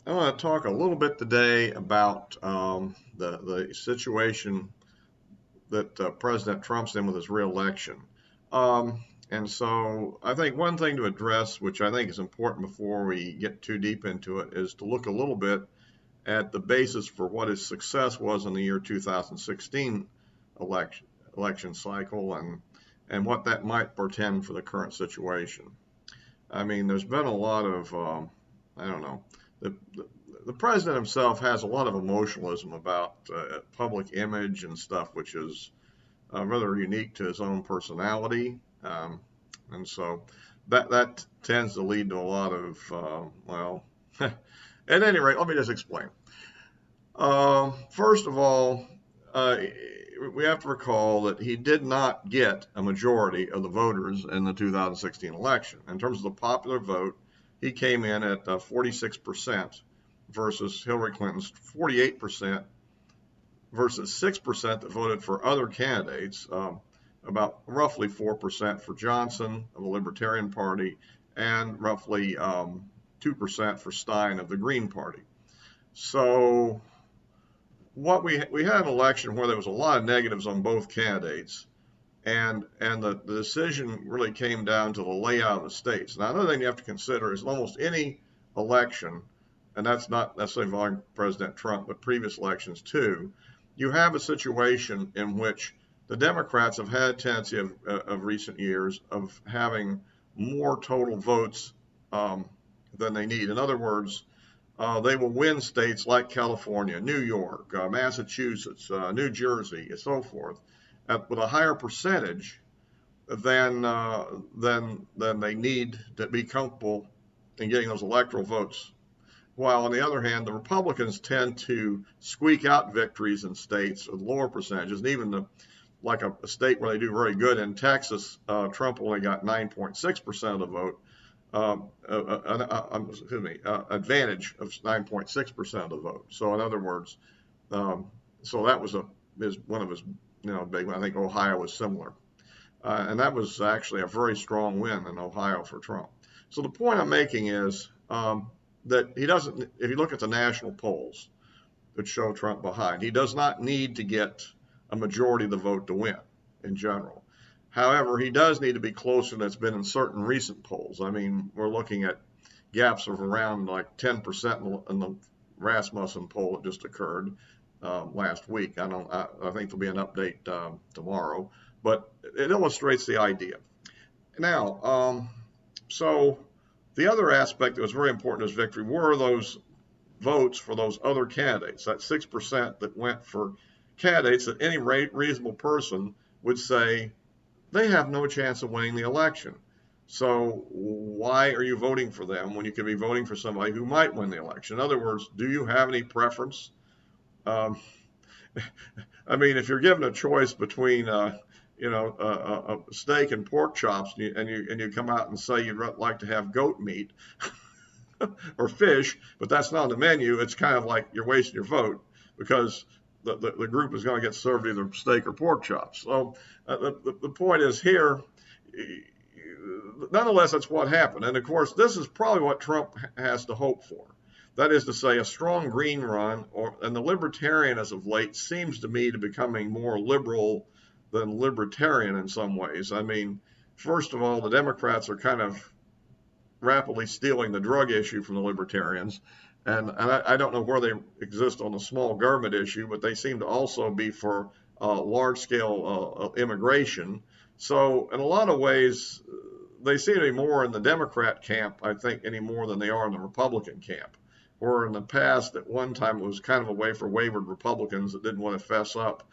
I want to talk a little bit today about the situation that President Trump's in with his reelection. And so I think one thing to address, which I think is important before we get too deep into it, is to look a little bit at the basis for what his success was in the year 2016 election cycle and what that might portend for the current situation. I mean, there's been a lot of, I don't know, the president himself has a lot of emotionalism about public image and stuff, which is rather unique to his own personality. And so that tends to lead to a lot of, well, at any rate, let me just explain. First of all, we have to recall that he did not get a majority of the voters in the 2016 election. In terms of the popular vote, he came in at 46% versus Hillary Clinton's 48% versus 6% that voted for other candidates, about roughly 4% for Johnson of the Libertarian Party, and roughly 2% for Stein of the Green Party. So what we had an election where there was a lot of negatives on both candidates, and the decision really came down to the layout of the states. Now, another thing you have to consider is almost any election, and that's not necessarily involving President Trump, but previous elections too, you have a situation in which the Democrats have had a tendency of recent years of having more total votes than they need. In other words, they will win states like California, New York, Massachusetts, New Jersey, and so forth, with a higher percentage than they need to be comfortable in getting those electoral votes. While on the other hand, the Republicans tend to squeak out victories in states with lower percentages, and even like a state where they do very good in Texas, Trump only got 9.6% of the vote. Advantage of 9.6% of the vote. So in other words, so that was one of his big one. I think Ohio was similar, and that was actually a very strong win in Ohio for Trump. So the point I'm making is that he doesn't. If you look at the national polls that show Trump behind, he does not need to get a majority of the vote to win in general. However, he does need to be closer than it's been in certain recent polls. I mean, we're looking at gaps of around like 10% in the Rasmussen poll that just occurred last week. I think there'll be an update tomorrow, but it illustrates the idea. Now, so the other aspect that was very important to his victory were those votes for those other candidates, that 6% that went for candidates that any reasonable person would say they have no chance of winning the election. So why are you voting for them when you could be voting for somebody who might win the election? In other words, do you have any preference? I mean, if you're given a choice between a steak and pork chops, and you come out and say you'd like to have goat meat or fish, but that's not on the menu, it's kind of like you're wasting your vote because the group is going to get served either steak or pork chops. So the point is here, nonetheless, that's what happened. And of course, this is probably what Trump has to hope for. That is to say, a strong green run, and the libertarian as of late seems to me to be becoming more liberal than libertarian in some ways. I mean, first of all, the Democrats are kind of rapidly stealing the drug issue from the libertarians. And I don't know where they exist on the small government issue, but they seem to also be for large-scale immigration. So in a lot of ways, they seem to be more in the Democrat camp, I think, any more than they are in the Republican camp. Where in the past, at one time, it was kind of a way for wayward Republicans that didn't want to fess up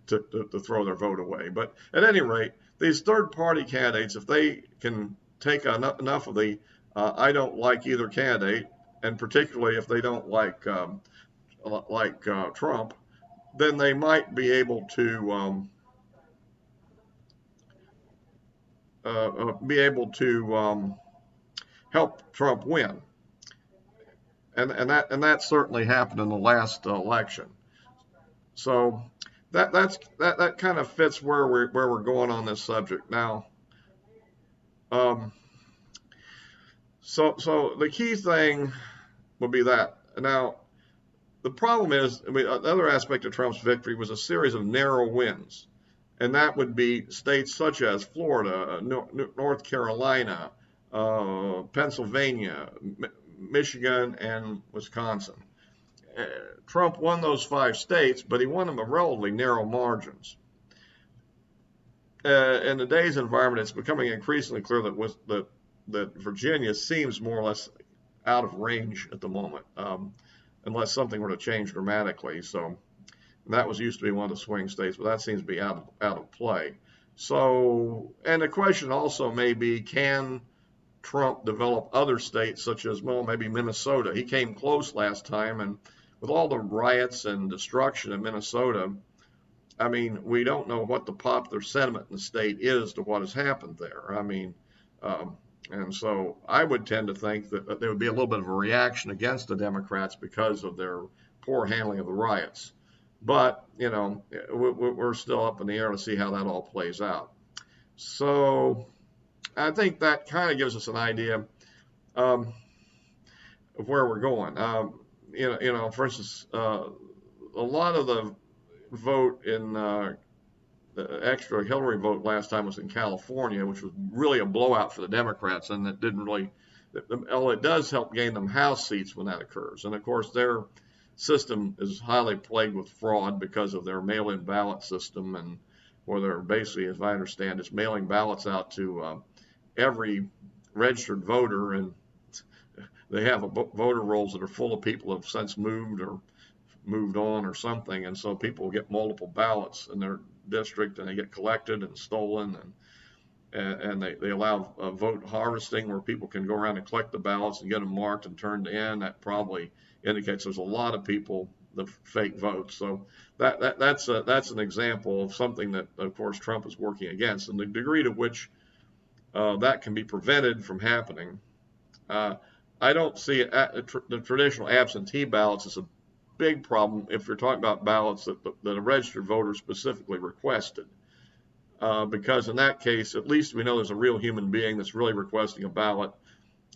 to throw their vote away. But at any rate, these third-party candidates, if they can take enough of the I don't like either candidate, and particularly if they don't like Trump, then they might be able to help Trump win, and that certainly happened in the last election. So that kind of fits where we're going on this subject now. So the key thing will be that Now, the problem is, I mean, another aspect of Trump's victory was a series of narrow wins, and that would be states such as Florida, North Carolina, Pennsylvania, Michigan, and Wisconsin. Trump won those 5 states, but he won them by relatively narrow margins. In today's environment, it's becoming increasingly clear that Virginia seems more or less out of range at the moment, unless something were to change dramatically. So that was used to be one of the swing states, but that seems to be out of play. So, and the question also may be, can Trump develop other states such as, well, maybe Minnesota? He came close last time, and with all the riots and destruction in Minnesota, I mean, we don't know what the popular sentiment in the state is to what has happened there. I mean, and so I would tend to think that there would be a little bit of a reaction against the Democrats because of their poor handling of the riots. But, you know, we're still up in the air to see how that all plays out. So I think that kind of gives us an idea of where we're going. For instance, a lot of the vote in the extra Hillary vote last time was in California, which was really a blowout for the Democrats, and it didn't really. It does help gain them House seats when that occurs, and of course their system is highly plagued with fraud because of their mail-in ballot system, and where they're basically, as I understand, is mailing ballots out to every registered voter, and they have voter rolls that are full of people who have since moved or moved on or something, and so people get multiple ballots in their district, and they get collected and stolen, and they allow vote harvesting where people can go around and collect the ballots and get them marked and turned in. That probably indicates there's a lot of people that fake votes. So that's an example of something that, of course, Trump is working against, and the degree to which that can be prevented from happening. I don't see the traditional absentee ballots as a big problem if you're talking about ballots that a registered voter specifically requested, because in that case, at least we know there's a real human being that's really requesting a ballot,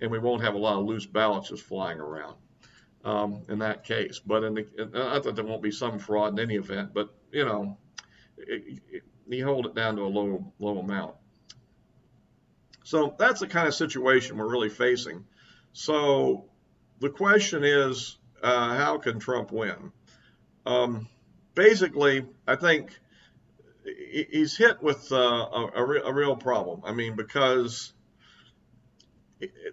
and we won't have a lot of loose ballots just flying around in that case. But I thought there won't be some fraud in any event, but you know, you hold it down to a low amount. So that's the kind of situation we're really facing. So the question is, how can Trump win? Basically, I think he's hit with a real problem. I mean, because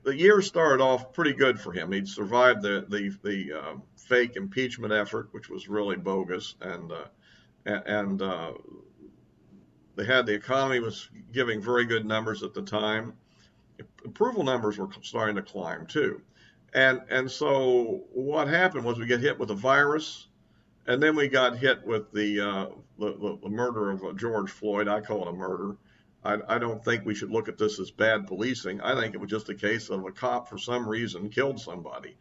the year started off pretty good for him. He'd survived the fake impeachment effort, which was really bogus, and they had the economy was giving very good numbers at the time. Approval numbers were starting to climb too. And so what happened was we get hit with a virus, and then we got hit with the murder of George Floyd. I call it a murder. I don't think we should look at this as bad policing. I think it was just a case of a cop for some reason killed somebody.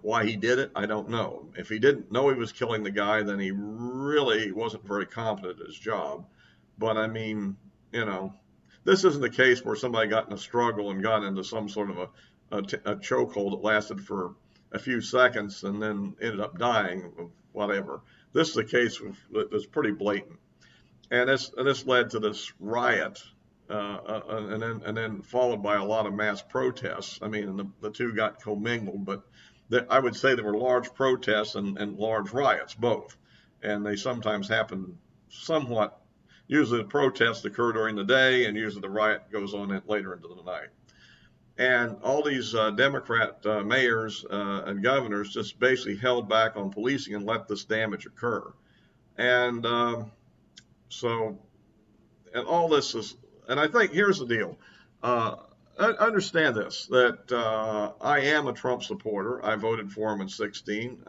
Why he did it, I don't know. If he didn't know he was killing the guy, then he really wasn't very competent at his job. But I mean, you know, this isn't the case where somebody got in a struggle and got into some sort of a chokehold that lasted for a few seconds and then ended up dying of whatever. This is a case that's pretty blatant, and this led to this riot, and then followed by a lot of mass protests. I mean, the two got commingled, but I would say there were large protests and large riots both, and they sometimes happen somewhat. Usually the protests occur during the day, and usually the riot goes on later into the night. And all these Democrat mayors and governors just basically held back on policing and let this damage occur. And and all this is, and I think here's the deal. Understand this, that I am a Trump supporter. I voted for him in 2016.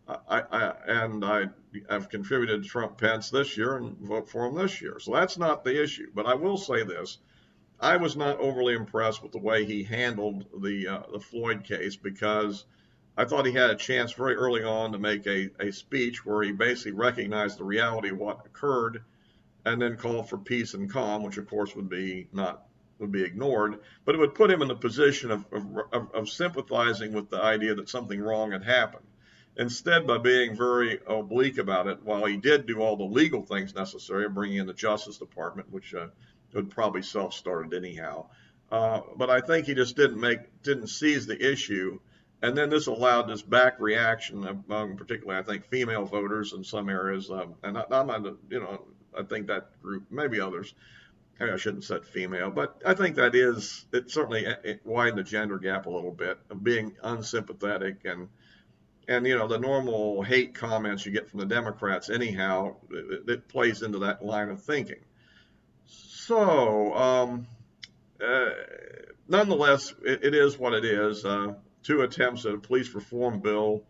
I've contributed to Trump Pence this year and vote for him this year. So that's not the issue. But I will say this. I was not overly impressed with the way he handled the Floyd case, because I thought he had a chance very early on to make a speech where he basically recognized the reality of what occurred and then called for peace and calm, which of course would would be ignored, but it would put him in the position of sympathizing with the idea that something wrong had happened. Instead, by being very oblique about it, while he did do all the legal things necessary, bringing in the Justice Department, which would probably self-started anyhow, but I think he just didn't seize the issue, and then this allowed this back reaction among particularly, I think, female voters in some areas, and I'm not, I think that group, maybe others. Maybe I shouldn't have said female, but I think that it certainly widened the gender gap a little bit of being unsympathetic and the normal hate comments you get from the Democrats anyhow, it plays into that line of thinking. So, nonetheless, it is what it is. 2 attempts at a police reform bill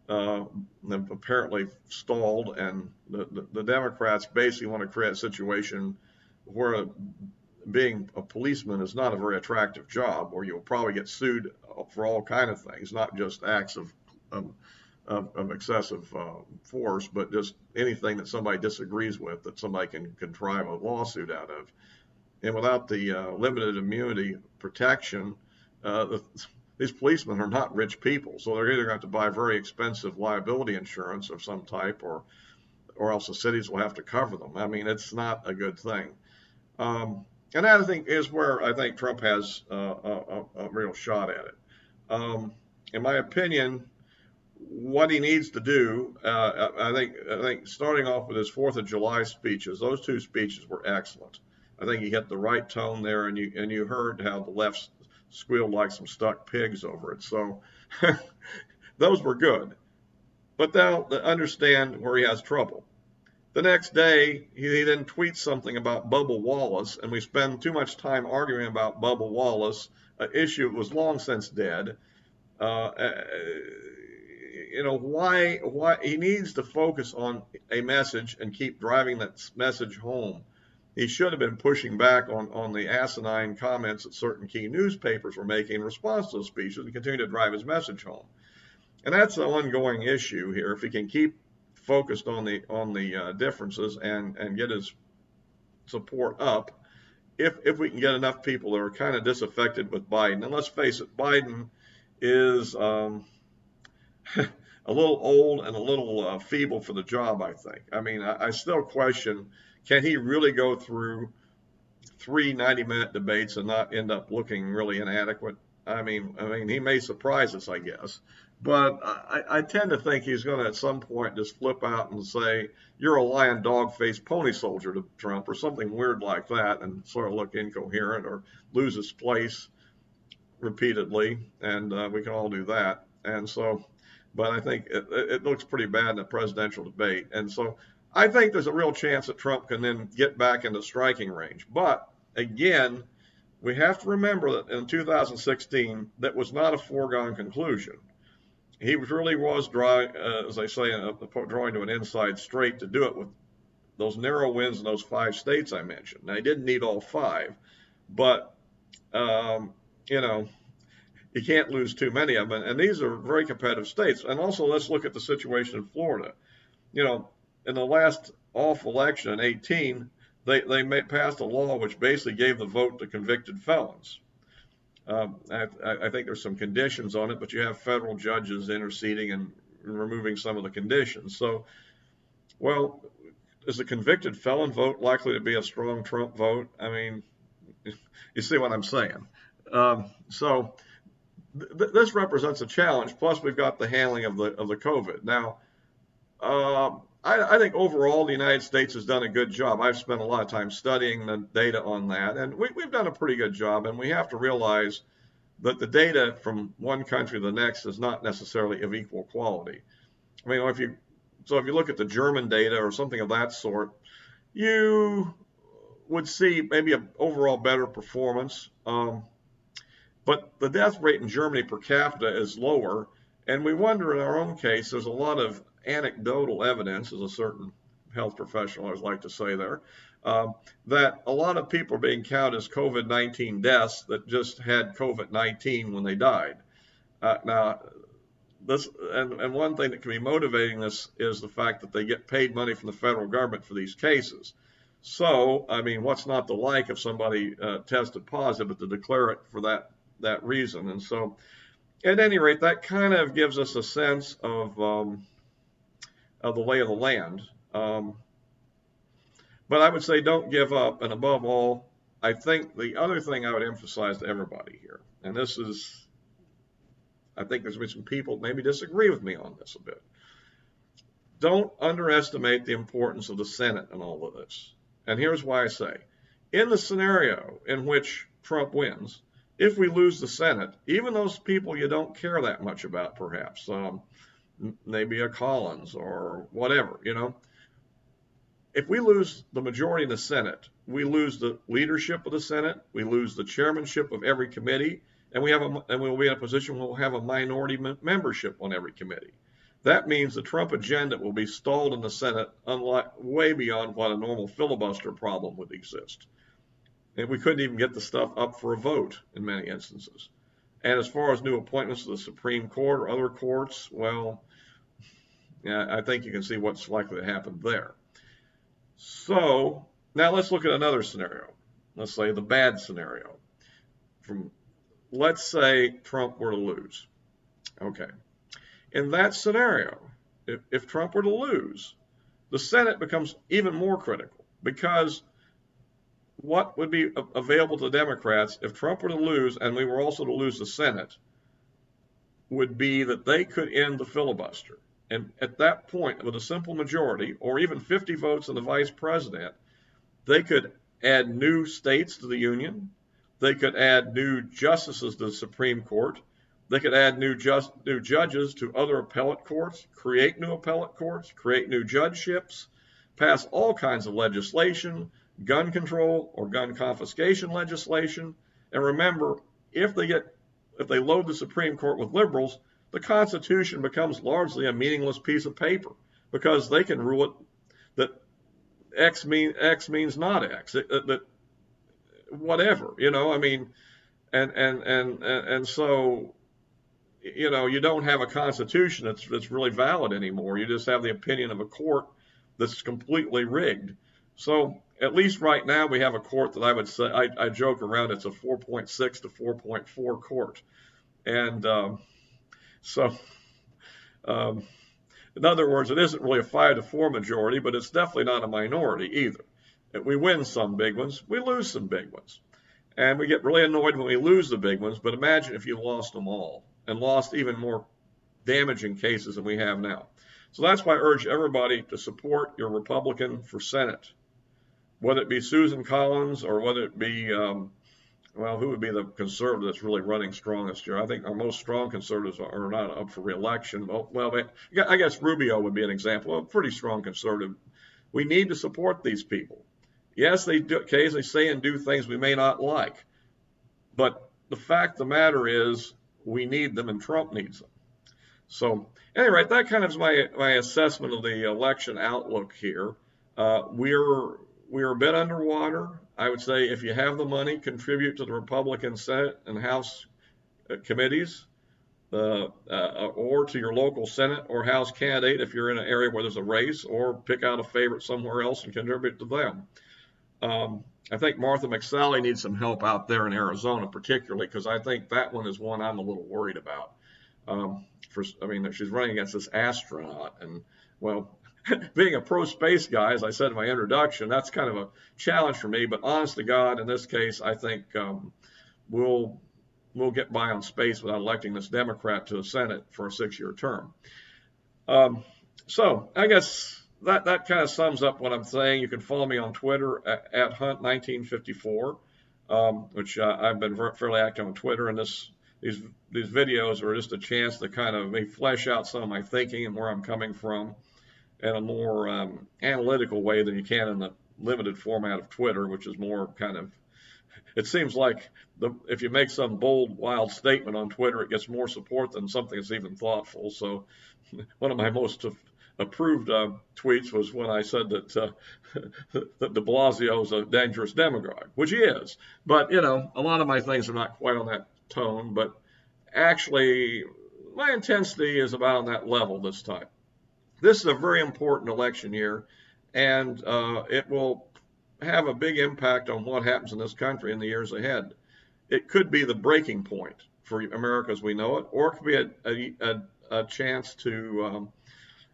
apparently stalled, and the Democrats basically want to create a situation where being a policeman is not a very attractive job, where you'll probably get sued for all kind of things, not just acts of excessive force, but just anything that somebody disagrees with that somebody can contrive a lawsuit out of. And without the limited immunity protection, these policemen are not rich people, so they're either going to have to buy very expensive liability insurance of some type, or else the cities will have to cover them. I mean, it's not a good thing. And that, I think, is where I think Trump has a real shot at it. In my opinion, what he needs to do, I think starting off with his 4th of July speeches, those 2 speeches were excellent. I think he hit the right tone there, and you heard how the left squealed like some stuck pigs over it. So those were good. But now understand where he has trouble. The next day, he then tweets something about Bubba Wallace, and we spend too much time arguing about Bubba Wallace, an issue that was long since dead. Why he needs to focus on a message and keep driving that message home. He should have been pushing back on the asinine comments that certain key newspapers were making in response to those speeches and continue to drive his message home. And that's the ongoing issue here. If he can keep focused on the differences and get his support up, if we can get enough people that are kind of disaffected with Biden, and let's face it, Biden is a little old and a little feeble for the job, I think. I mean, I still question, can he really go through 3 90-minute debates and not end up looking really inadequate? I mean, he may surprise us, I guess. But I tend to think he's going to at some point just flip out and say, you're a lion dog faced pony soldier to Trump, or something weird like that, and sort of look incoherent or lose his place repeatedly. And we can all do that. And so, but I think it looks pretty bad in a presidential debate. And so I think there's a real chance that Trump can then get back into striking range. But again, we have to remember that in 2016, that was not a foregone conclusion. He really was drawing, as I say, drawing to an inside straight to do it with those narrow wins in those 5 states I mentioned. Now, he didn't need all 5, but, you can't lose too many of them. And these are very competitive states. And also, let's look at the situation in Florida. In the last off election in 2018, they passed a law which basically gave the vote to convicted felons. I think there's some conditions on it, but you have federal judges interceding and removing some of the conditions. So, well, is the convicted felon vote likely to be a strong Trump vote? I mean, you see what I'm saying. So this represents a challenge. Plus, we've got the handling of the COVID. Now, I think overall the United States has done a good job. I've spent a lot of time studying the data on that, and we've done a pretty good job. And we have to realize that the data from one country to the next is not necessarily of equal quality. I mean, if you look at the German data or something of that sort, you would see maybe an overall better performance. But the death rate in Germany per capita is lower, and we wonder in our own case, there's a lot of anecdotal evidence, as a certain health professional always like to say there, that a lot of people are being counted as COVID-19 deaths that just had COVID-19 when they died. Now, this and one thing that can be motivating this is the fact that they get paid money from the federal government for these cases. So, I mean, what's not to like if somebody tested positive, but to declare it for that reason? And so, at any rate, that kind of gives us a sense of the lay of the land. But I would say don't give up. And above all, I think the other thing I would emphasize to everybody here, and this is, I think there's been some people maybe disagree with me on this a bit. Don't underestimate the importance of the Senate in all of this. And here's why I say, in the scenario in which Trump wins, if we lose the Senate, even those people you don't care that much about, perhaps, maybe a Collins or whatever, if we lose the majority in the Senate, we lose the leadership of the Senate, we lose the chairmanship of every committee, and we'll be in a position where we'll have a minority membership on every committee. That means the Trump agenda will be stalled in the Senate, way beyond what a normal filibuster problem would exist. And we couldn't even get the stuff up for a vote in many instances. And as far as new appointments to the Supreme Court or other courts, well, yeah, I think you can see what's likely to happen there. So now let's look at another scenario. Let's say the bad scenario. Let's say Trump were to lose. Okay. In that scenario, if Trump were to lose, the Senate becomes even more critical, because what would be available to the Democrats if Trump were to lose and we were also to lose the Senate would be that they could end the filibuster. And at that point, with a simple majority, or even 50 votes in the vice president, they could add new states to the union. They could add new justices to the Supreme Court. They could add new judges to other appellate courts, create new appellate courts, create new judgeships, pass all kinds of legislation, gun control or gun confiscation legislation. And remember, if they load the Supreme Court with liberals, the Constitution becomes largely a meaningless piece of paper, because they can rule it that X means not X, that whatever, I mean, and so, you don't have a constitution that's really valid anymore. You just have the opinion of a court that's completely rigged. So at least right now we have a court that I would say, I joke around, it's a 4.6 to 4.4 court. And in other words, it isn't really a 5 to 4 majority, but it's definitely not a minority either. We win some big ones, we lose some big ones. And we get really annoyed when we lose the big ones, but imagine if you lost them all, and lost even more damaging cases than we have now. So that's why I urge everybody to support your Republican for Senate, whether it be Susan Collins or whether it be, who would be the conservative that's really running strongest here? I think our most strong conservatives are not up for re-election. Well, I guess Rubio would be an example of a pretty strong conservative. We need to support these people. Yes, they do occasionally say and do things we may not like, but the fact of the matter is we need them and Trump needs them. So anyway, that kind of is my assessment of the election outlook here. We're a bit underwater. I would say if you have the money, contribute to the Republican Senate and House committees, or to your local Senate or House candidate if you're in an area where there's a race, or pick out a favorite somewhere else and contribute to them. I think Martha McSally needs some help out there in Arizona, particularly, because I think that one is one I'm a little worried about. She's running against this astronaut, and well, being a pro-space guy, as I said in my introduction, that's kind of a challenge for me. But honest to God, in this case, I think we'll get by on space without electing this Democrat to the Senate for a 6-year term. So I guess that kind of sums up what I'm saying. You can follow me on Twitter at Hunt1954, which I've been fairly active on Twitter, and these videos are just a chance to kind of maybe flesh out some of my thinking and where I'm coming from in a more analytical way than you can in the limited format of Twitter, which is more kind of, it seems like if you make some bold, wild statement on Twitter, it gets more support than something that's even thoughtful. So one of my most approved tweets was when I said that that de Blasio is a dangerous demagogue, which he is. But, a lot of my things are not quite on that tone, but actually my intensity is about on that level this time. This is a very important election year, and it will have a big impact on what happens in this country in the years ahead. It could be the breaking point for America as we know it, or it could be a chance to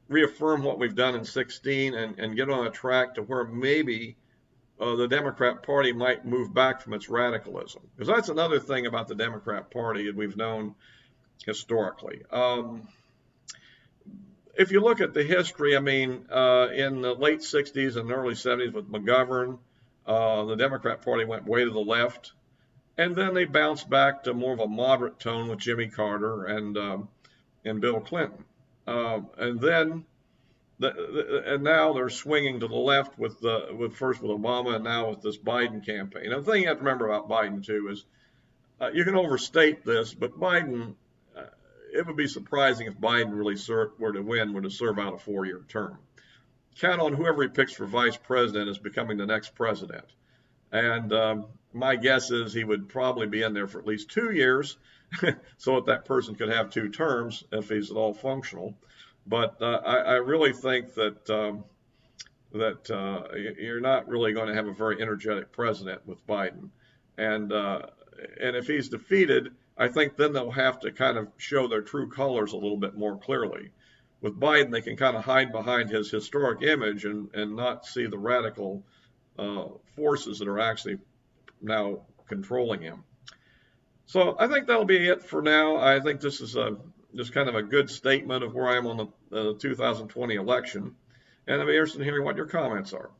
reaffirm what we've done in 16 and get on a track to where maybe the Democrat Party might move back from its radicalism. Because that's another thing about the Democrat Party that we've known historically. If you look at the history, I mean, in the late 60s and early 70s with McGovern, the Democrat Party went way to the left. And then they bounced back to more of a moderate tone with Jimmy Carter and Bill Clinton. And then and now they're swinging to the left with first with Obama and now with this Biden campaign. And the thing you have to remember about Biden too is you can overstate this, but Biden, it would be surprising if Biden really were to serve out a 4-year term. Count on whoever he picks for vice president as becoming the next president. And my guess is he would probably be in there for at least 2 years so that person could have 2 terms if he's at all functional. But I really think that you're not really going to have a very energetic president with Biden. And if he's defeated, I think then they'll have to kind of show their true colors a little bit more clearly. With Biden, they can kind of hide behind his historic image and not see the radical forces that are actually now controlling him. So I think that'll be it for now. I think this is just kind of a good statement of where I am on the 2020 election. And I'm interested in hearing what your comments are.